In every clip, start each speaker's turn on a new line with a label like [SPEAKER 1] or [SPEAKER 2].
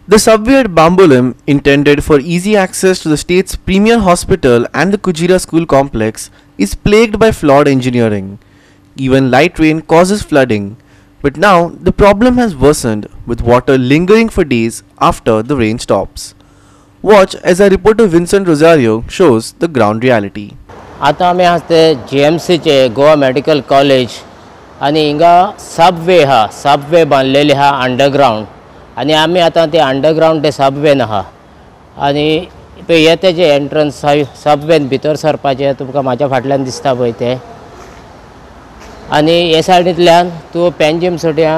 [SPEAKER 1] The subway at Bambolim, intended for easy access to the state's premier hospital and the Kujira school complex, is plagued by flawed engineering. Even light rain causes flooding, but now the problem has worsened with water lingering for days after the rain stops. Watch as our reporter Vincent Rosario shows the ground reality.
[SPEAKER 2] आता आमी आसते GMCचे Goa medical college आणि हिंगा Subway बांधलेली हा underground आणि आमी आता ते अंडरग्राउंड ते सबवेन आहा आणि हे तेजे एंट्रन्स सबवेन भितर सरपाचे तुमकां म्हाज्या फाटल्यान दिसता पळय ते आणि हे सायडींतल्यान तूं पेंजीम सोडिया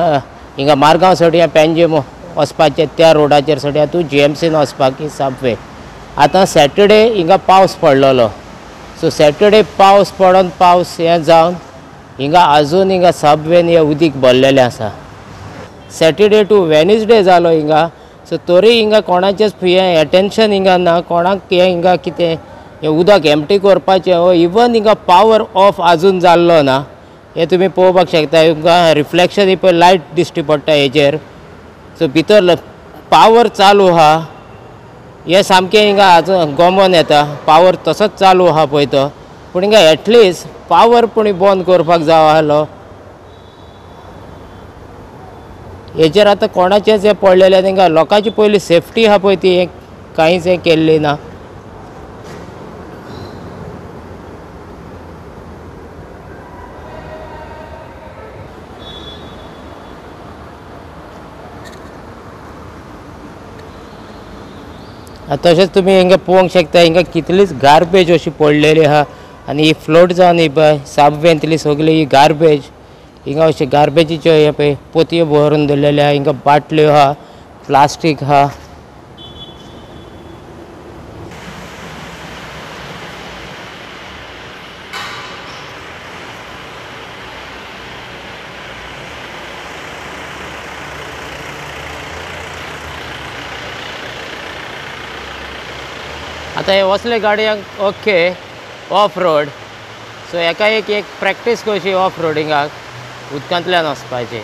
[SPEAKER 2] हिंगा मारगांव सोडिया पेंजीम वचपाचे त्या रोडाचेर सोडिया तूं GMCन वचपाक सबवे आता सॅटर्डे हिंगा पावस पडलेलो सो सॅटर्डे पावस पडून पावस हें जावन हिंगा आजून हिंगा सबवेन हे उदीक भरलेलें आसा सॅटर्डे टू वेनसडे जालो हिंगा सो तरी हिंगा कोणाचेच हें अटेंशन हिंगा ना कोणाक हें हिंगा कितें हें उदक एम्प्टी करपाचें हो इवन हिंगा पावर ऑफ आजून जाल्लो ना हें तुमी पळोवपाक शकता हिंगा रिफ्लेक्शन ही पळय लायट दिश्टी पडटा हेजेर सो भितर पावर चालू आहा हे सामकें हिंगा आजून गोमोन येता पावर तसोच चालू आहा पळय तो पूण हिंगा एटलिस्ट पावर पूण बंद करपाक जावो आहलो हेजेर आतां कोणाचेच हें पडलेलें हिंगा लोकांची पयली सेफ्टी आहा पळय ती कांयच हें केल्ली ना तशेंच तुमी हिंगा पळोवंक शकता हिंगा कितलीच गार्बेज अशी पडलेली आहा आनी ही फ्लोट जावन ही पळय सबवेंतली सगळी ही गार्बेज हिंगा अशी गार्बेजीच्यो हे पळय पोतयो भरून दवरलेल्यो आहा हिंगा बाटल्यो आहा प्लास्टीक आहा आता हे वसले गाडयांक ओके ऑफ रोड सो एका एक प्रॅक्टीस कशी ऑफ रोडिंगाक उदकांतल्यान वचपाचें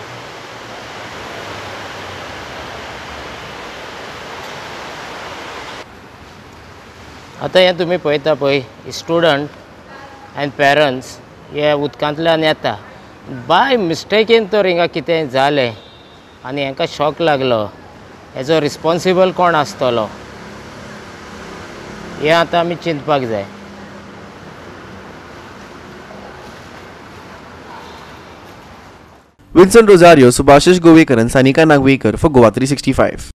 [SPEAKER 2] आता हे तुमी पळयता पळय स्टुडंट एंड पेरंट्स हे उदकांतल्यान येता बाय मिस्टेकीन तर हिंगा कितें जालें आनी हांकां शॉक लागलो हेजो रिस्पॉन्सिबल कोण आसतलो हें आतां आमी चिंतपाक जाय
[SPEAKER 1] Vincent Rosario, Subhashish Govekar and Sanika Nagwekar for Goa 365.